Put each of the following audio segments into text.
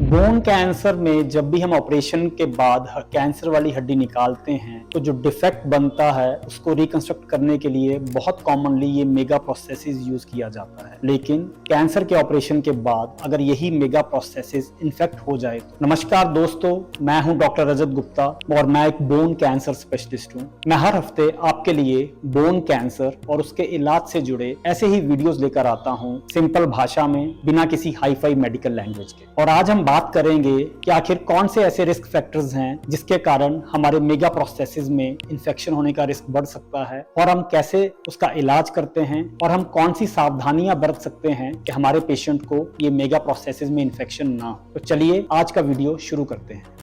Bone cancer में जब भी हम ऑपरेशन के बाद कैंसर वाली हड्डी निकालते हैं तो जो डिफेक्ट बनता है उसको रिकंस्ट्रक्ट करने के लिए बहुत कॉमनली ये मेगा प्रोस्थेसिस यूज किया जाता है। लेकिन कैंसर के ऑपरेशन के बाद अगर यही मेगा प्रोस्थेसिस इन्फेक्ट हो जाए तो नमस्कार दोस्तों, मैं हूं डॉक्टर रजत गुप्ता और मैं एक बोन कैंसर स्पेशलिस्ट हूं। मैं हर हफ्ते आपके लिए बोन कैंसर और उसके इलाज से जुड़े ऐसे ही वीडियोस लेकर आता हूं, सिंपल भाषा में, बिना किसी हाई फाई मेडिकल लैंग्वेज के। और आज हम बात करेंगे कि आखिर कौन से ऐसे रिस्क फैक्टर्स हैं जिसके कारण हमारे मेगा प्रोस्थेसिस में इन्फेक्शन होने का रिस्क बढ़ सकता है और हम कैसे उसका इलाज करते हैं और हम कौन सी सावधानियां बरत सकते हैं कि हमारे पेशेंट को ये मेगा प्रोस्थेसिस में इन्फेक्शन ना हो। तो चलिए आज का वीडियो शुरू करते हैं।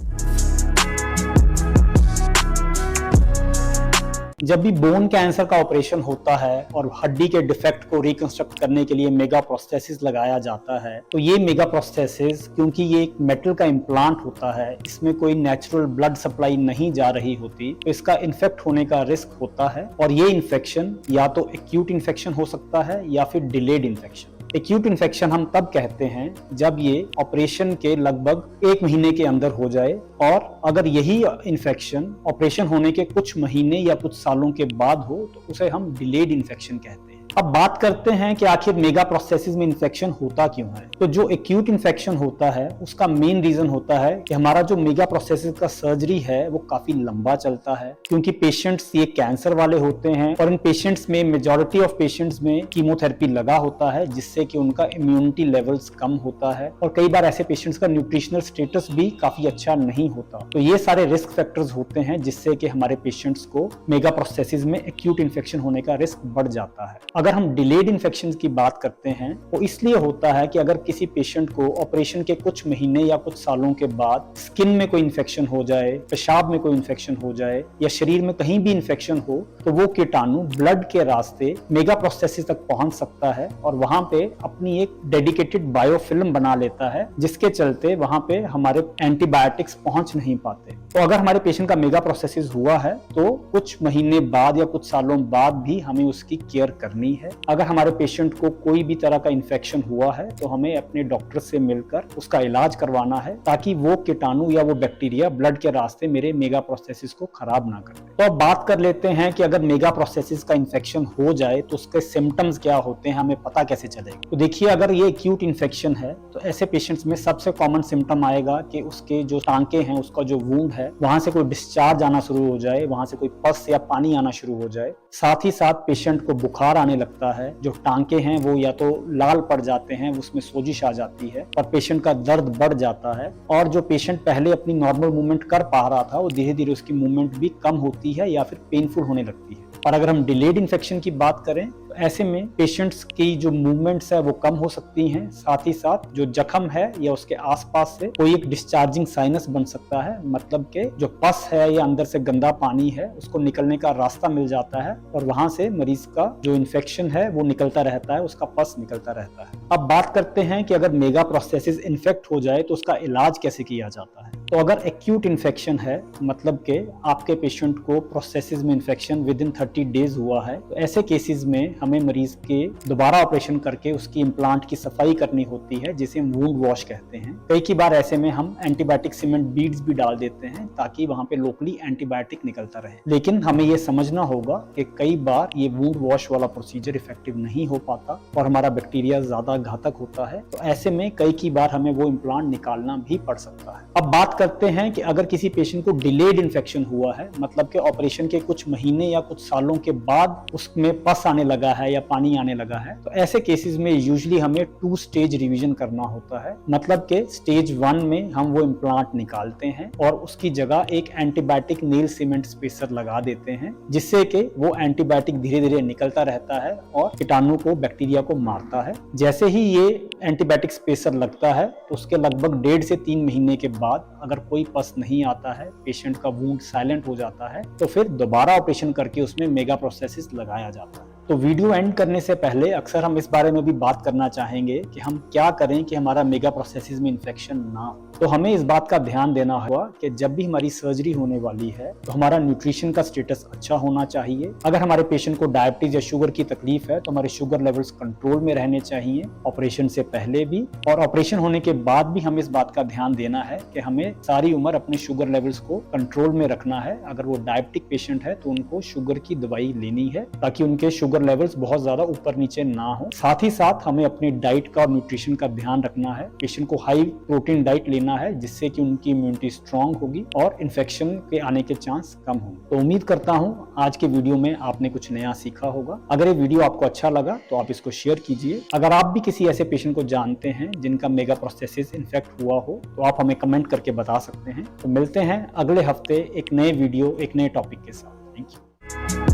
जब भी बोन कैंसर का ऑपरेशन होता है और हड्डी के डिफेक्ट को रिकंस्ट्रक्ट करने के लिए मेगा प्रोस्थेसिस लगाया जाता है तो ये मेगा प्रोस्थेसिस, क्योंकि ये एक मेटल का इम्प्लांट होता है, इसमें कोई नेचुरल ब्लड सप्लाई नहीं जा रही होती, तो इसका इन्फेक्ट होने का रिस्क होता है। और ये इन्फेक्शन या तो एक्यूट इन्फेक्शन हो सकता है या फिर डिलेड इन्फेक्शन। एक्यूट इन्फेक्शन हम तब कहते हैं जब ये ऑपरेशन के लगभग 1 महीने के अंदर हो जाए, और अगर यही इन्फेक्शन ऑपरेशन होने के कुछ महीने या कुछ सालों के बाद हो तो उसे हम डिलेड इन्फेक्शन कहते हैं। अब बात करते हैं कि आखिर मेगा प्रोस्थेसिस में इन्फेक्शन होता क्यों है। तो जो एक्यूट इन्फेक्शन होता है उसका मेन रीजन होता है कि हमारा जो मेगा प्रोस्थेसिस का सर्जरी है वो काफी लंबा चलता है, क्योंकि पेशेंट्स ये कैंसर वाले होते हैं और इन पेशेंट्स में मेजॉरिटी ऑफ पेशेंट्स में कीमोथेरेपी लगा होता है, जिससे कि उनका इम्यूनिटी लेवल्स कम होता है और कई बार ऐसे पेशेंट्स का न्यूट्रिशनल स्टेटस भी काफी अच्छा नहीं होता। तो ये सारे रिस्क फैक्टर्स होते हैं जिससे कि हमारे पेशेंट्स को मेगा प्रोस्थेसिस में एक्यूट इन्फेक्शन होने का रिस्क बढ़ जाता है। अगर हम डिलेड इन्फेक्शन की बात करते हैं तो इसलिए होता है कि अगर किसी पेशेंट को ऑपरेशन के कुछ महीने या कुछ सालों के बाद स्किन में कोई इन्फेक्शन हो जाए, पेशाब में कोई इन्फेक्शन हो जाए या शरीर में कहीं भी इन्फेक्शन हो तो वो कीटाणु ब्लड के रास्ते मेगा प्रोस्थेसिस तक पहुंच सकता है और वहां पे अपनी एक डेडिकेटेड बायोफिल्म बना लेता है, जिसके चलते वहां पे हमारे एंटीबायोटिक्स पहुंच नहीं पाते। तो अगर हमारे पेशेंट का मेगा प्रोस्थेसिस हुआ है तो कुछ महीने बाद या कुछ सालों बाद भी हमें उसकी केयर करनी है। अगर हमारे पेशेंट को कोई भी तरह का इन्फेक्शन हुआ है तो हमें अपने डॉक्टर से मिलकर उसका इलाज करवाना है, ताकि वो कीटाणु या वो बैक्टीरिया ब्लड के रास्ते मेरे मेगा प्रोस्थेसिस को खराब ना करे। तो अब बात कर लेते हैं कि अगर मेगा प्रोस्थेसिस का इन्फेक्शन हो जाए तो उसके सिम्टम्स क्या होते हैं, हमें पता कैसे चलेगा। तो देखिए, अगर ये एक्यूट इन्फेक्शन है तो ऐसे पेशेंट्स में सबसे कॉमन सिम्टम आएगा कि उसके जो टांके हैं, उसका जो वूंड है, वहां से कोई डिस्चार्ज आना शुरू हो जाए, वहां से कोई पस या पानी आना शुरू हो जाए। साथ ही साथ पेशेंट को बुखार आने लगता है, जो टांके हैं वो या तो लाल पड़ जाते हैं, उसमें सोजिश आ जाती है और पेशेंट का दर्द बढ़ जाता है, और जो पेशेंट पहले अपनी नॉर्मल मूवमेंट कर पा रहा था वो धीरे धीरे उसकी मूवमेंट भी कम होती है या फिर पेनफुल होने लगती है। और अगर हम डिलेड इन्फेक्शन की बात करें तो ऐसे में पेशेंट्स की जो मूवमेंट्स है वो कम हो सकती हैं, साथ ही साथ जो जख्म है या उसके आसपास से कोई एक डिस्चार्जिंग साइनस बन सकता है, मतलब कि जो पस है या अंदर से गंदा पानी है उसको निकलने का रास्ता मिल जाता है और वहां से मरीज का जो इन्फेक्शन है वो निकलता रहता है, उसका पस निकलता रहता है। अब बात करते हैं कि अगर मेगा प्रोस्थेसिस इन्फेक्ट हो जाए तो उसका इलाज कैसे किया जाता है। तो अगर एक्यूट इन्फेक्शन है, मतलब कि आपके पेशेंट को प्रोस्थेसिस में इन्फेक्शन विद इन 30 डेज हुआ है, तो ऐसे केसेस में हमें मरीज के दोबारा ऑपरेशन करके उसकी इम्प्लांट की सफाई करनी होती है, जिसे हम वुंड वॉश कहते हैं। कई बार ऐसे में हम एंटीबायोटिक सीमेंट बीड्स भी डाल देते हैं ताकि वहां पे लोकली एंटीबायोटिक निकलता रहे। लेकिन हमें यह समझना होगा कि कई बार ये वुंड वॉश वाला प्रोसीजर इफेक्टिव नहीं हो पाता और हमारा बैक्टीरिया ज्यादा घातक होता है, तो ऐसे में कई बार हमें वो इम्प्लांट निकालना भी पड़ सकता है। अब बात करते हैं कि अगर किसी पेशेंट को डिलेड इन्फेक्शन हुआ है, मतलब कि ऑपरेशन के कुछ महीने या कुछ सालों के बाद उसमें पस आने लगा है या पानी आने लगा है, तो ऐसे केसेस में यूजुअली हमें 2 स्टेज रिवीजन करना होता है। मतलब कि स्टेज 1 में हम वो इम्प्लांट निकालते हैं और उसकी जगह एक एंटीबायोटिक नेल सीमेंट स्पेसर लगा देते हैं, जिससे कि वो एंटीबायोटिक धीरे धीरे निकलता रहता है और कीटाणु को, बैक्टीरिया को मारता है। जैसे ही ये एंटीबायोटिक स्पेसर लगता है तो उसके लगभग 1.5 से 3 महीने के बाद अगर कोई पस नहीं आता है, पेशेंट का वुंड साइलेंट हो जाता है, तो फिर दोबारा ऑपरेशन करके उसमें मेगा प्रोस्थेसिस लगाया जाता है। तो वीडियो एंड करने से पहले अक्सर हम इस बारे में भी बात करना चाहेंगे कि हम क्या करें कि हमारा मेगा प्रोसेसेस में इन्फेक्शन ना हो। तो हमें इस बात का ध्यान देना होगा कि जब भी हमारी सर्जरी होने वाली है तो हमारा न्यूट्रिशन का स्टेटस अच्छा होना चाहिए। अगर हमारे पेशेंट को डायबिटीज या शुगर की तकलीफ है तो हमारे शुगर लेवल्स कंट्रोल में रहने चाहिए, ऑपरेशन से पहले भी और ऑपरेशन होने के बाद भी हमें इस बात का ध्यान देना है कि हमें सारी उम्र अपने शुगर लेवल्स को कंट्रोल में रखना है। अगर वो डायबिटिक पेशेंट है तो उनको शुगर की दवाई लेनी है ताकि उनके शुगर लेवल्स बहुत ज्यादा ऊपर नीचे ना हो। साथ ही साथ हमें अपनी डाइट का और न्यूट्रिशन का ध्यान रखना है। पेशेंट को हाई प्रोटीन डाइट लेना है जिससे कि उनकी इम्यूनिटी स्ट्रांग होगी और इन्फेक्शन के आने के चांस कम होंगे। तो उम्मीद करता हूं आज के वीडियो में आपने कुछ नया सीखा होगा। अगर ये वीडियो आपको अच्छा लगा तो आप इसको शेयर कीजिए। अगर आप भी किसी ऐसे पेशेंट को जानते हैं जिनका मेगा प्रोस्टेसिस इन्फेक्ट हुआ हो तो आप हमें कमेंट करके बता सकते हैं। तो मिलते हैं अगले हफ्ते एक नए वीडियो एक नए टॉपिक के साथ। Thank you.